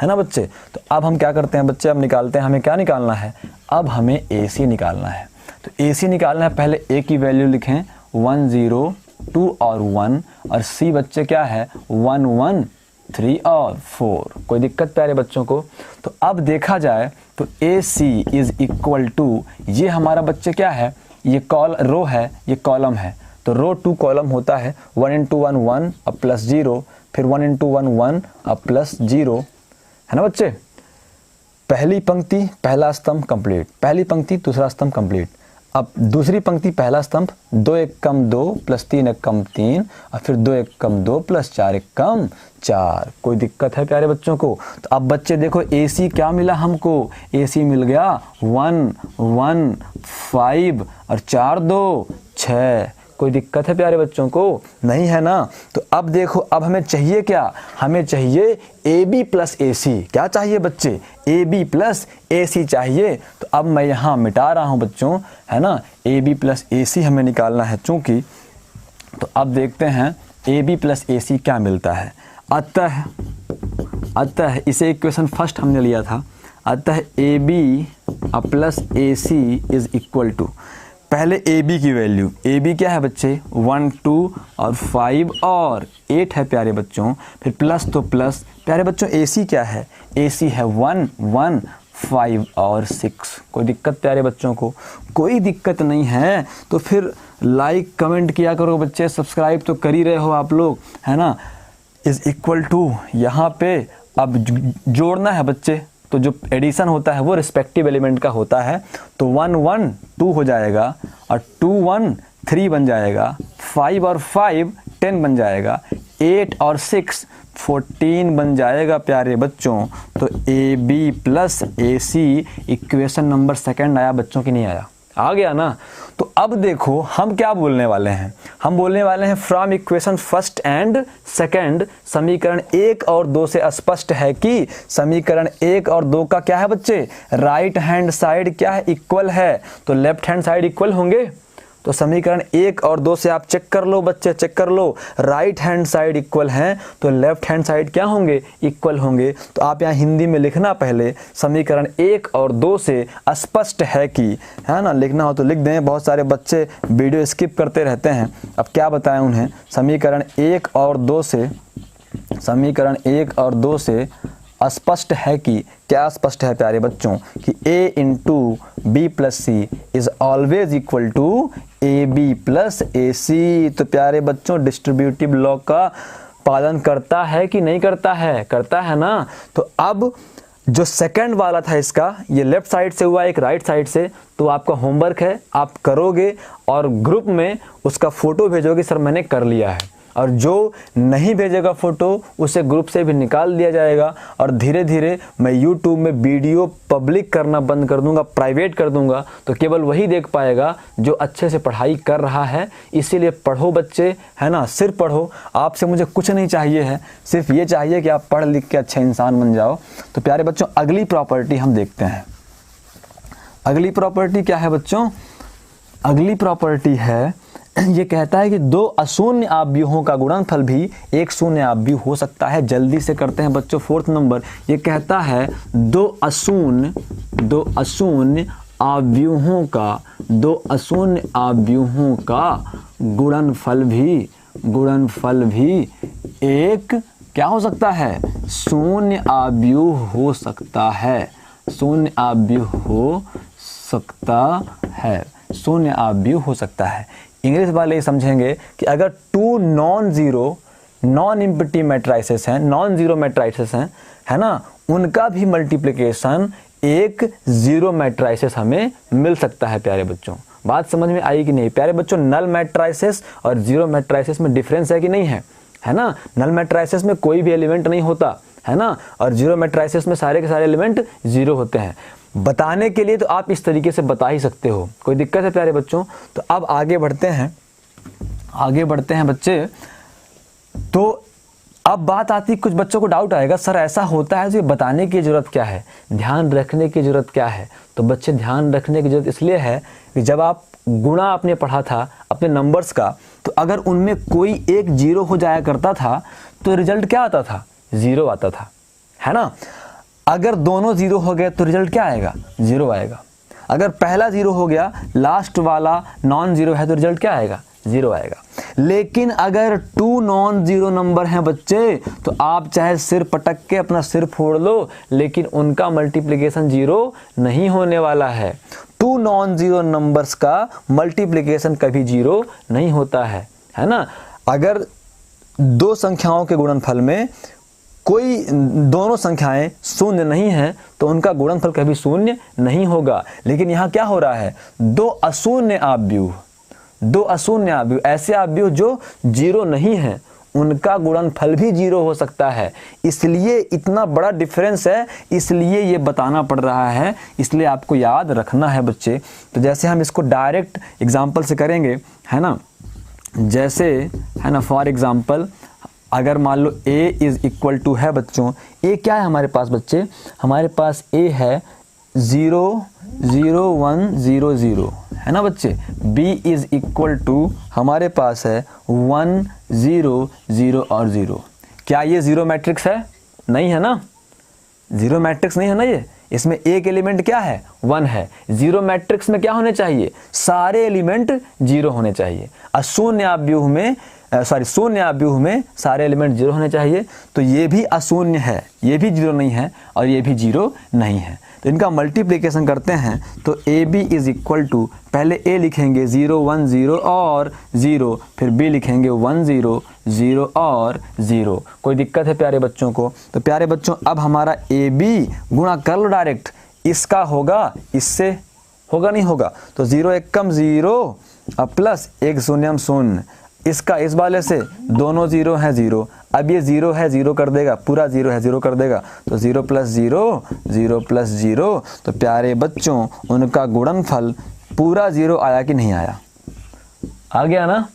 है ना बच्चे। तो अब हम क्या करते हैं बच्चे, अब निकालते हैं, हमें क्या निकालना है, अब हमें ए सी निकालना है। तो ए सी निकालना है, पहले ए की वैल्यू लिखें 1 0 2 और 1, और सी बच्चे क्या है 1 1 3 और 4। कोई दिक्कत प्यारे बच्चों को। तो अब देखा जाए तो A C is equal to, ये हमारा बच्चे क्या है, ये रो है, ये कॉलम है, तो रो टू कॉलम होता है 1 इंटू 1 1 अब प्लस 0, फिर 1 इंटू 1 1 अब प्लस 0, है ना बच्चे। पहली पंक्ति पहला स्तंभ कंप्लीट, पहली पंक्ति दूसरा स्तंभ कंप्लीट। अब दूसरी पंक्ति पहला स्तंभ 2 1 कम 2 प्लस 3 1 कम 3 और फिर 2 1 कम 2 प्लस 4 1 कम 4। कोई दिक्कत है प्यारे बच्चों को? तो अब बच्चे देखो AC क्या मिला हमको, AC मिल गया 1 1 5 और 4 2 6। कोई दिक्कत है प्यारे बच्चों को? नहीं है ना। तो अब देखो, अब हमें चाहिए क्या, हमें चाहिए AB प्लस AC। क्या चाहिए बच्चे? AB प्लस AC चाहिए। तो अब मैं यहाँ मिटा रहा हूँ बच्चों, है ना, AB प्लस AC हमें निकालना है चूँकि। तो अब देखते हैं AB प्लस AC क्या मिलता है। अतः इसे इक्वेशन फर्स्ट हमने लिया था। अतः AB plus AC is equal to, पहले AB की वैल्यू, AB क्या है बच्चे 1 2 और 5 और 8 है प्यारे बच्चों, फिर प्लस तो प्लस। प्यारे बच्चों AC क्या है? AC है 1 1 5 और 6। कोई दिक्कत प्यारे बच्चों को? कोई दिक्कत नहीं है। तो फिर लाइक कमेंट किया करो बच्चे, सब्सक्राइब तो कर ही रहे हो आप लोग, है ना। इज इक्वल टू यहाँ पे अब जोड़ना है बच्चे, तो जो एडिशन होता है वो रिस्पेक्टिव एलिमेंट का होता है। तो 1 1 2 हो जाएगा और 2 1 3 बन जाएगा, 5 और 5 10 बन जाएगा, 8 और 6 14 बन जाएगा प्यारे बच्चों। तो AB plus AC equation number second आया बच्चों की, नहीं आया? आ गया ना। तो अब देखो हम क्या बोलने वाले हैं, हम बोलने वाले हैं from equation first and second समीकरण 1 और 2 से स्पष्ट है कि समीकरण 1 और 2 का क्या है बच्चे, राइट हैंड साइड क्या है, इक्वल है। तो लेफ्ट हैंड साइड इक्वल होंगे। तो समीकरण 1 और 2 से आप चेक कर लो बच्चे, चेक कर लो, राइट हैंड साइड इक्वल हैं तो लेफ्ट हैंड साइड क्या होंगे, इक्वल होंगे। तो आप यहाँ हिंदी में लिखना, पहले समीकरण 1 और 2 से स्पष्ट है कि, है ना, लिखना हो तो लिख दें। बहुत सारे बच्चे वीडियो स्किप करते रहते हैं, अब क्या बताएं उन्हें। समीकरण 1 और 2 से, समीकरण 1 और 2 से स्पष्ट है कि, क्या स्पष्ट है प्यारे बच्चों, कि A into B plus C is always equal to AB plus AC। तो प्यारे बच्चों डिस्ट्रीब्यूटिव लॉ का पालन करता है कि नहीं करता है? करता है ना। तो अब जो सेकंड वाला था इसका, ये लेफ्ट साइड से हुआ, एक राइट साइड से, तो आपका होमवर्क है, आप करोगे और ग्रुप में उसका फ़ोटो भेजोगे, सर मैंने कर लिया है। और जो नहीं भेजेगा फ़ोटो उसे ग्रुप से भी निकाल दिया जाएगा। और धीरे धीरे मैं YouTube में वीडियो पब्लिक करना बंद कर दूंगा, प्राइवेट कर दूंगा, तो केवल वही देख पाएगा जो अच्छे से पढ़ाई कर रहा है। इसीलिए पढ़ो बच्चे, है ना, सिर्फ पढ़ो। आपसे मुझे कुछ नहीं चाहिए है, सिर्फ ये चाहिए कि आप पढ़ लिख के अच्छे इंसान बन जाओ। तो प्यारे बच्चों अगली प्रॉपर्टी हम देखते हैं। अगली प्रॉपर्टी क्या है बच्चों? अगली प्रॉपर्टी है, ये कहता है कि 2 अशून्य आव्यूहों का गुणनफल भी एक शून्य आव्यूह हो सकता है। जल्दी से करते हैं बच्चों, 4th नंबर। ये कहता है 2 अशून्य आव्यूहों का गुणनफल भी एक क्या हो सकता है, शून्य आव्यूह हो सकता है। शून्य आव्यूह हो सकता है। इंग्लिश वाले समझेंगे कि अगर 2 non zero non empty matrices हैं, नॉन जीरो मैट्रिसेस हैं, है ना, उनका भी मल्टीप्लिकेशन एक जीरो मैट्रिसेस हमें मिल सकता है प्यारे बच्चों। बात समझ में आई कि नहीं प्यारे बच्चों? नल मैट्रिसेस और जीरो मैट्रिसेस में डिफरेंस है कि नहीं है? है ना, नल मैट्रिसेस में कोई भी एलिमेंट नहीं होता, है ना, और जीरो मैट्रिसेस में सारे के सारे एलिमेंट जीरो होते हैं। बताने के लिए तो आप इस तरीके से बता ही सकते हो, कोई दिक्कत है प्यारे बच्चों? तो अब आगे बढ़ते हैं बच्चे। तो अब बात आती, कुछ बच्चों को डाउट आएगा, सर ऐसा होता है तो ये बताने की ज़रूरत क्या है, ध्यान रखने की ज़रूरत क्या है? तो बच्चे ध्यान रखने की ज़रूरत इसलिए है कि जब आप गुणा आपने पढ़ा था अपने नंबर्स का, तो अगर उनमें कोई एक जीरो हो जाया करता था तो रिजल्ट क्या आता था, जीरो आता था, है ना। अगर दोनों जीरो हो गए तो रिजल्ट क्या आएगा, जीरो आएगा। अगर पहला जीरो हो गया, लास्ट वाला नॉन जीरो है तो रिजल्ट क्या आएगा, 0 आएगा। लेकिन अगर 2 नॉन ज़ीरो नंबर हैं बच्चे, तो आप चाहे सिर पटक के अपना सिर फोड़ लो, लेकिन उनका मल्टीप्लिकेशन 0 नहीं होने वाला है। 2 नॉन ज़ीरो नंबर्स का मल्टीप्लिकेशन कभी 0 नहीं होता है ना। अगर दो संख्याओं के गुणनफल में कोई दोनों संख्याएं शून्य नहीं हैं तो उनका गुणनफल कभी शून्य नहीं होगा। लेकिन यहाँ क्या हो रहा है, दो अशून्य आव्यूह, ऐसे आव्यूह जो 0 नहीं हैं, उनका गुणनफल भी 0 हो सकता है। इसलिए इतना बड़ा डिफरेंस है, इसलिए ये बताना पड़ रहा है, इसलिए आपको याद रखना है बच्चे। तो जैसे हम इसको डायरेक्ट एग्जाम्पल से करेंगे, है ना, जैसे है ना, फॉर एग्जाम्पल अगर मान लो a इज़ इक्वल टू है बच्चों, a क्या है हमारे पास बच्चे, हमारे पास a है 0 0 1 0 0 है ना बच्चे। b इज़ इक्वल टू हमारे पास है 1 0 0 और 0। क्या ये 0 मैट्रिक्स है? नहीं है ना, 0 मैट्रिक्स नहीं है ना ये। इसमें एक एलिमेंट क्या है, 1 है। 0 मैट्रिक्स में क्या होने चाहिए, सारे एलिमेंट 0 होने चाहिए। अशून्य आव्यूह में शून्य आव्यूह में सारे एलिमेंट 0 होने चाहिए। तो ये भी अशून्य है, ये भी 0 नहीं है और ये भी 0 नहीं है। तो इनका मल्टीप्लिकेशन करते हैं तो A B is equal to, पहले a लिखेंगे 0 1 0 और 0, फिर b लिखेंगे 1 0 0 और 0। कोई दिक्कत है प्यारे बच्चों को? तो प्यारे बच्चों अब हमारा ए बी गुणा कर लो डायरेक्ट, इसका होगा इससे, होगा नहीं होगा? तो 0 1 कम 0 अब प्लस 1 शून्यम शून्य, इसका इस वाले से दोनों 0 है 0। अब ये 0 है 0 कर देगा, पूरा 0 है 0 कर देगा, तो 0 प्लस 0 0 प्लस 0। तो प्यारे बच्चों उनका गुणनफल पूरा 0 आया कि नहीं आया? आ गया ना।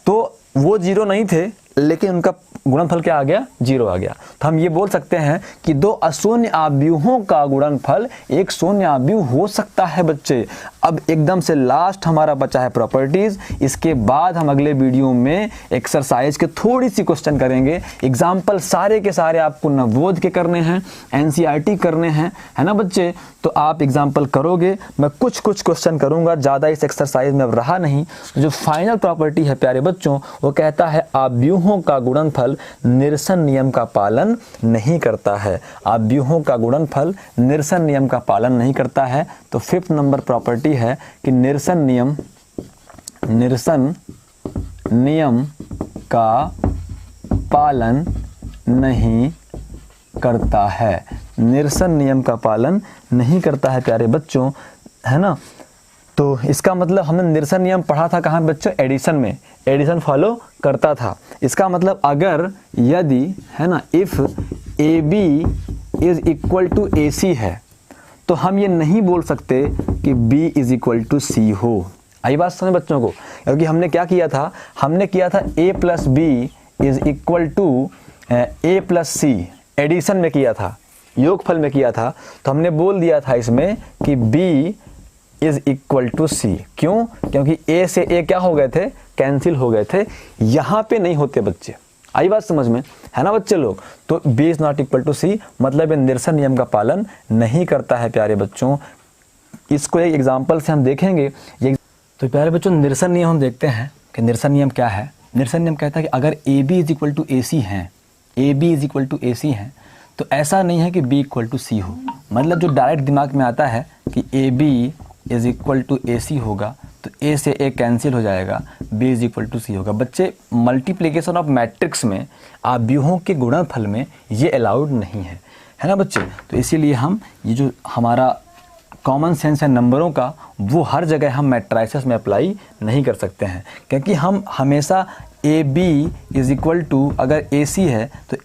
तो वो 0 नहीं थे लेकिन उनका गुणनफल क्या आ गया, 0 आ गया। तो हम ये बोल सकते हैं कि दो अशून्य आव्यूहों का गुणनफल एक शून्य आव्यूह हो सकता है बच्चे। अब एकदम से लास्ट हमारा बचा है प्रॉपर्टीज। इसके बाद हम अगले वीडियो में एक्सरसाइज के थोड़ी सी क्वेश्चन करेंगे। एग्जाम्पल सारे के सारे आपको नवोदय के करने हैं, एनसीईआरटी करने हैं, है ना बच्चे। तो आप एग्जाम्पल करोगे, मैं कुछ क्वेश्चन करूंगा, ज़्यादा इस एक्सरसाइज में अब रहा नहीं। जो फाइनल प्रॉपर्टी है प्यारे बच्चों, वो कहता है आव्यूहों का गुणनफल निरसन नियम का पालन नहीं करता है। आव्यूहों का गुणनफल निरसन नियम का पालन नहीं करता है। तो 5th नंबर प्रॉपर्टी है कि निरसन नियम का पालन नहीं करता है। निरसन नियम का पालन नहीं करता है प्यारे बच्चों, है ना। तो इसका मतलब हमने निरसन नियम पढ़ा था कहाँ बच्चों, एडिशन में, एडिशन फॉलो करता था। इसका मतलब अगर यदि, है ना, if A B is equal to A C है तो हम ये नहीं बोल सकते कि b is equal to C हो। आई बात समझ बच्चों को? क्योंकि हमने क्या किया था, हमने किया था a plus B is equal to A plus C, addition में किया था, योगफल में किया था। तो हमने बोल दिया था इसमें कि b इज इक्वल टू सी। क्यों? क्योंकि a से a क्या हो गए थे, कैंसिल हो गए थे। यहाँ पे नहीं होते बच्चे। आई बात समझ में, है ना बच्चे लोग। तो b is not equal to C मतलब निरसन नियम का पालन नहीं करता है प्यारे बच्चों। इसको एक एग्जाम्पल से हम देखेंगे। तो प्यारे बच्चों निरसन नियम हम देखते हैं कि निरसन नियम क्या है। निरसन नियम कहता है कि अगर A B is equal to A C हैं, A B is equal to A C हैं, तो ऐसा नहीं है कि b इक्वल टू सी हो। मतलब जो डायरेक्ट दिमाग में आता है कि A B is equal to A C होगा तो a से a कैंसिल हो जाएगा, b is equal to C होगा। बच्चे मल्टीप्लिकेशन ऑफ मैट्रिक्स में आव्यूहों के गुणनफल में ये अलाउड नहीं है, है ना बच्चे। तो इसीलिए हम ये जो हमारा कॉमन सेंस है नंबरों का, वो हर जगह हम मैट्राइसेस में अप्लाई नहीं कर सकते हैं। क्योंकि हम हमेशा A B is equal to, अगर ए सी है तो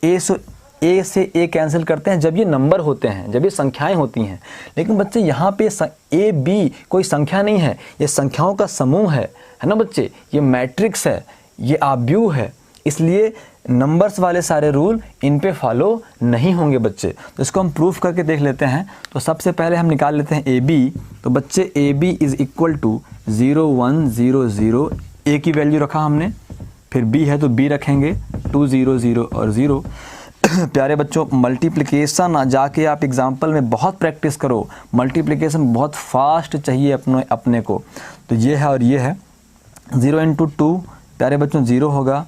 ए से ए कैंसिल करते हैं जब ये नंबर होते हैं, जब ये संख्याएं होती हैं। लेकिन बच्चे यहाँ पे ए बी कोई संख्या नहीं है, ये संख्याओं का समूह है ना बच्चे। ये मैट्रिक्स है, ये आव्यूह है, इसलिए नंबर्स वाले सारे रूल इन पे फॉलो नहीं होंगे बच्चे। तो इसको हम प्रूफ करके देख लेते हैं। तो सबसे पहले हम निकाल लेते हैं ए बी। तो बच्चे A B is equal to 0 1 0 0, A की वैल्यू रखा हमने, फिर बी है तो बी रखेंगे 2 0 0 और 0। प्यारे बच्चों मल्टीप्लिकेशन जाके आप एग्जाम्पल में बहुत प्रैक्टिस करो, मल्टीप्लिकेशन बहुत फास्ट चाहिए अपने को। तो ये है और ये है, 0 × 2 प्यारे बच्चों 0 होगा,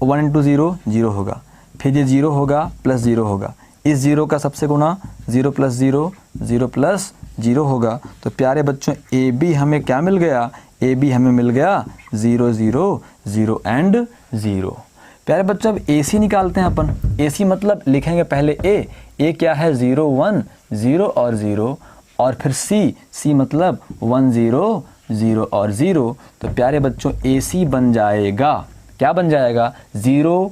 1 इंटू 0 0 होगा, फिर ये 0 होगा प्लस 0 होगा, इस 0 का सबसे गुना 0 प्लस 0 0 प्लस 0 होगा। तो प्यारे बच्चों ए बी हमें क्या मिल गया, ए बी हमें मिल गया 0 0 0 एंड 0। प्यारे बच्चों अब ए सी निकालते हैं अपन। ए सी मतलब लिखेंगे पहले ए क्या है 0 1 0 और 0, और फिर सी मतलब 1 0 0 और 0। तो प्यारे बच्चों ए सी बन जाएगा, क्या बन जाएगा, 0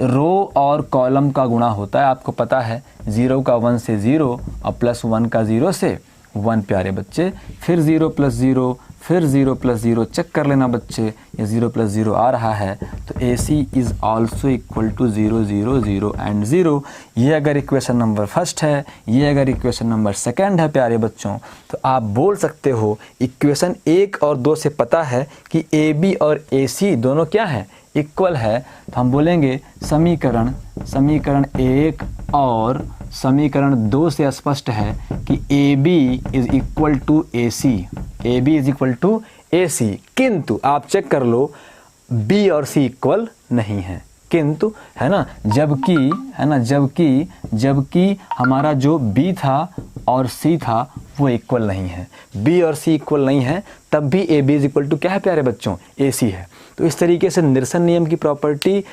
रो और कॉलम का गुणा होता है, आपको पता है 0 का 1 से 0 और प्लस 1 का 0 से 1 प्यारे बच्चे, फिर 0 प्लस 0, फिर 0 प्लस 0, चेक कर लेना बच्चे, ये 0 प्लस 0 आ रहा है। तो A C is also equal to 0 0 0 and 0। ये अगर इक्वेशन नंबर फर्स्ट है, ये अगर इक्वेशन नंबर सेकंड है प्यारे बच्चों, तो आप बोल सकते हो इक्वेशन 1 और 2 से पता है कि ए बी और ए सी दोनों क्या है, इक्वल है। तो हम बोलेंगे समीकरण 1 और समीकरण 2 से स्पष्ट है कि A B is equal to A C, A B is equal to A C. किंतु आप चेक कर लो बी और सी इक्वल नहीं है, किंतु है ना, जबकि हमारा जो बी था और सी था वो इक्वल नहीं है, बी और सी इक्वल नहीं है, तब भी A B is equal to क्या है प्यारे बच्चों, ए सी है। तो इस तरीके से निरसन नियम की प्रॉपर्टी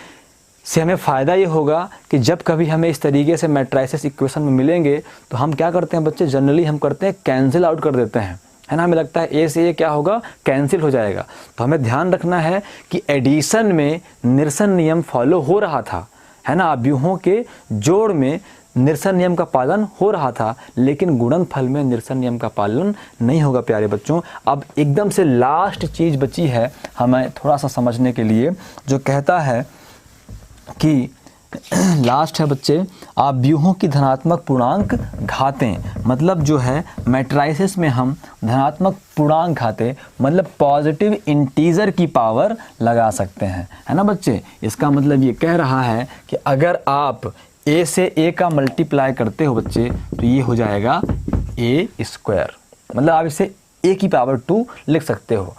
से हमें फ़ायदा ये होगा कि जब कभी हमें इस तरीके से मैट्रिसेस इक्वेशन में मिलेंगे तो हम क्या करते हैं बच्चे, जनरली हम करते हैं कैंसिल आउट कर देते हैं, है ना। हमें लगता है ए से ये क्या होगा, कैंसिल हो जाएगा। तो हमें ध्यान रखना है कि एडिशन में निरसन नियम फॉलो हो रहा था, है ना, अव्यूहों के जोड़ में निरसन नियम का पालन हो रहा था, लेकिन गुणनफल में निरसन नियम का पालन नहीं होगा प्यारे बच्चों। अब एकदम से लास्ट चीज़ बची है हमें थोड़ा सा समझने के लिए, जो कहता है कि लास्ट है बच्चे, अव्यूहों की धनात्मक पूर्णांक घातें, मतलब जो है मैट्रिसेस में हम धनात्मक पूर्णांक घातें मतलब पॉजिटिव इंटीजर की पावर लगा सकते हैं, है ना बच्चे। इसका मतलब ये कह रहा है कि अगर आप ए से ए का मल्टीप्लाई करते हो बच्चे तो ये हो जाएगा ए स्क्वायर, मतलब आप इसे ए की पावर 2 लिख सकते हो।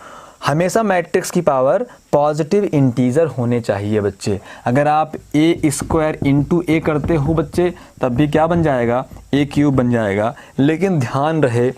हमेशा मैट्रिक्स की पावर पॉजिटिव इंटीजर होने चाहिए बच्चे। अगर आप ए स्क्वायर इंटू ए करते हो बच्चे तब भी क्या बन जाएगा, ए क्यूब बन जाएगा। लेकिन ध्यान रहे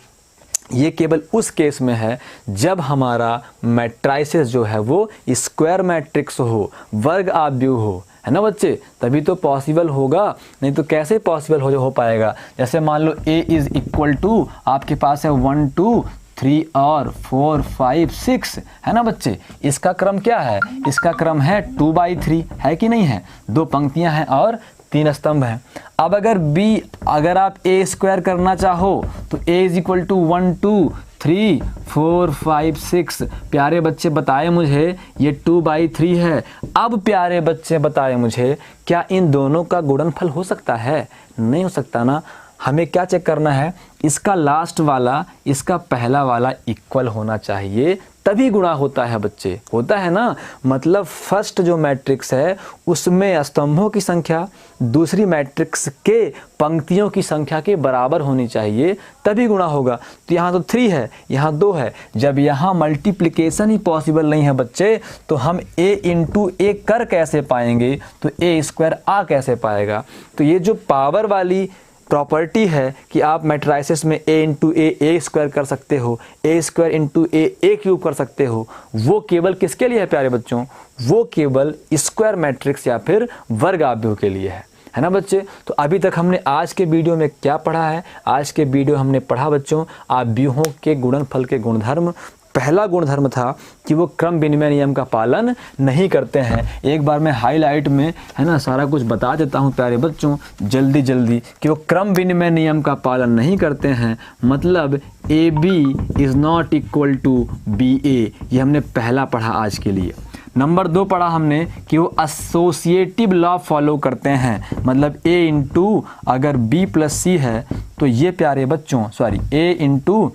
ये केवल उस केस में है जब हमारा मैट्रिसेस जो है वो स्क्वायर मैट्रिक्स हो, वर्ग आव्यूह हो, है ना बच्चे, तभी तो पॉसिबल होगा, नहीं तो कैसे पॉसिबल हो पाएगा। जैसे मान लो ए इज़ इक्वल टू आपके पास है 1 2 3 और 4 5 6, है ना बच्चे। इसका क्रम क्या है, इसका क्रम है 2/3, है कि नहीं है, 2 पंक्तियां हैं और 3 स्तंभ हैं। अब अगर आप ए स्क्वायर करना चाहो तो ए इज इक्वल टू 1 2 3 4 5 6, प्यारे बच्चे बताए मुझे ये 2/3 है। अब प्यारे बच्चे बताए मुझे क्या इन दोनों का गुणनफल हो सकता है, नहीं हो सकता ना। हमें क्या चेक करना है, इसका लास्ट वाला इसका पहला वाला इक्वल होना चाहिए, तभी गुणा होता है बच्चे, होता है ना। मतलब फर्स्ट जो मैट्रिक्स है उसमें स्तंभों की संख्या दूसरी मैट्रिक्स के पंक्तियों की संख्या के बराबर होनी चाहिए, तभी गुणा होगा। तो यहाँ तो 3 है, यहाँ 2 है। जब यहाँ मल्टीप्लिकेशन ही पॉसिबल नहीं है बच्चे तो हम a इंटू ए कर कैसे पाएंगे, तो ए स्क्वायर आ कैसे पाएगा। तो ये जो पावर वाली प्रॉपर्टी है कि आप मैट्रिसेस में a इंटू ए स्क्वायर कर सकते हो, ए स्क्वायर इंटू ए क्यूब कर सकते हो, वो केवल किसके लिए है प्यारे बच्चों, वो केवल स्क्वायर मैट्रिक्स या फिर वर्ग आव्यूह के लिए है ना बच्चे। तो अभी तक हमने आज के वीडियो में क्या पढ़ा है, आज के वीडियो हमने पढ़ा बच्चों आव्यूहों के गुणनफल के गुणधर्म। पहला गुणधर्म था कि वो क्रम विनिमय नियम का पालन नहीं करते हैं। एक बार मैं हाईलाइट में है ना सारा कुछ बता देता हूँ प्यारे बच्चों जल्दी जल्दी कि वो क्रम विनिमय नियम का पालन नहीं करते हैं, मतलब A B is not equal to B A, ये हमने पहला पढ़ा आज के लिए। नंबर 2 पढ़ा हमने कि वो एसोसिएटिव लॉ फॉलो करते हैं, मतलब ए इंटू अगर बी प्लस सी है तो ये प्यारे बच्चों ए इंटू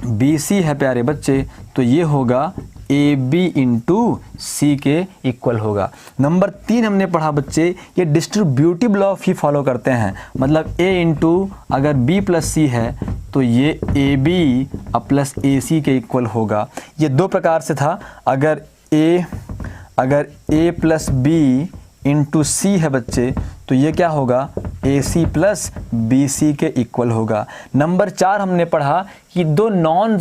बी सी है प्यारे बच्चे, तो ये होगा ए बी इंटू सी के इक्वल होगा। नंबर 3 हमने पढ़ा बच्चे ये डिस्ट्रीब्यूटिव लॉ ही फॉलो करते हैं, मतलब ए इंटू अगर बी प्लस सी है तो ये ए बी प्लस ए सी के इक्वल होगा। ये 2 प्रकार से था, अगर ए अगर a प्लस बी इंटू सी है बच्चे, तो ये क्या होगा, ए सी प्लस बी सी के इक्वल होगा। नंबर 4 हमने पढ़ा कि दो नॉन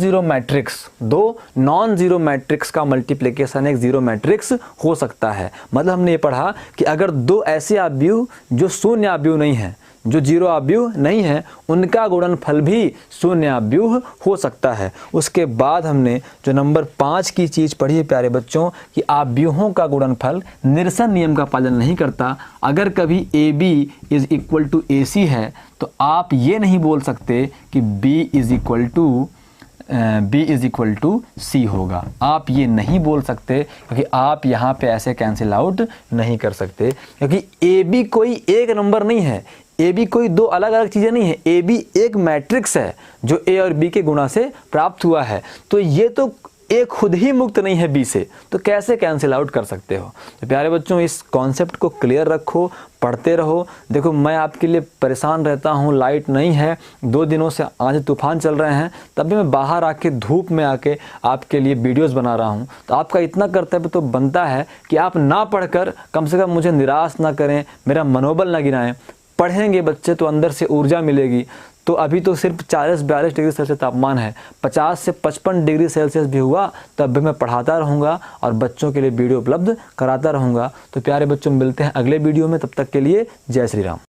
ज़ीरो मैट्रिक्स का मल्टीप्लिकेशन एक ज़ीरो मैट्रिक्स हो सकता है। मतलब हमने ये पढ़ा कि अगर दो ऐसे अवयव जो शून्य अवयव नहीं है, जो जीरो अवयव नहीं है, उनका गुणनफल भी शून्य अवयव हो सकता है। उसके बाद हमने जो नंबर 5 की चीज़ पढ़ी है प्यारे बच्चों, कि अवयवों का गुणनफल निरसन नियम का पालन नहीं करता। अगर कभी A B is equal to A C है, तो आप ये नहीं बोल सकते कि b is equal to C होगा। आप ये नहीं बोल सकते, क्योंकि आप यहाँ पे ऐसे कैंसिल आउट नहीं कर सकते, क्योंकि ए बी कोई एक नंबर नहीं है, ए बी कोई दो अलग अलग चीज़ें नहीं है। ए बी एक मैट्रिक्स है जो ए और बी के गुणा से प्राप्त हुआ है। तो ये तो ए खुद ही मुक्त नहीं है बी से, तो कैसे कैंसिल आउट कर सकते हो। तो प्यारे बच्चों, इस कॉन्सेप्ट को क्लियर रखो, पढ़ते रहो। देखो, मैं आपके लिए परेशान रहता हूँ, लाइट नहीं है, 2 दिनों से आंधी तूफान चल रहे हैं, तब भी मैं बाहर आके धूप में आके आपके लिए वीडियोस बना रहा हूँ। तो आपका इतना कर्तव्य तो बनता है कि आप ना पढ़कर कम से कम मुझे निराश ना करें, मेरा मनोबल ना गिराएं। पढ़ेंगे बच्चे तो अंदर से ऊर्जा मिलेगी। तो अभी तो सिर्फ 40-42 डिग्री सेल्सियस तापमान है, 50 से 55 डिग्री सेल्सियस भी हुआ तब भी मैं पढ़ाता रहूँगा और बच्चों के लिए वीडियो उपलब्ध कराता रहूँगा। तो प्यारे बच्चों, मिलते हैं अगले वीडियो में, तब तक के लिए जय श्री राम।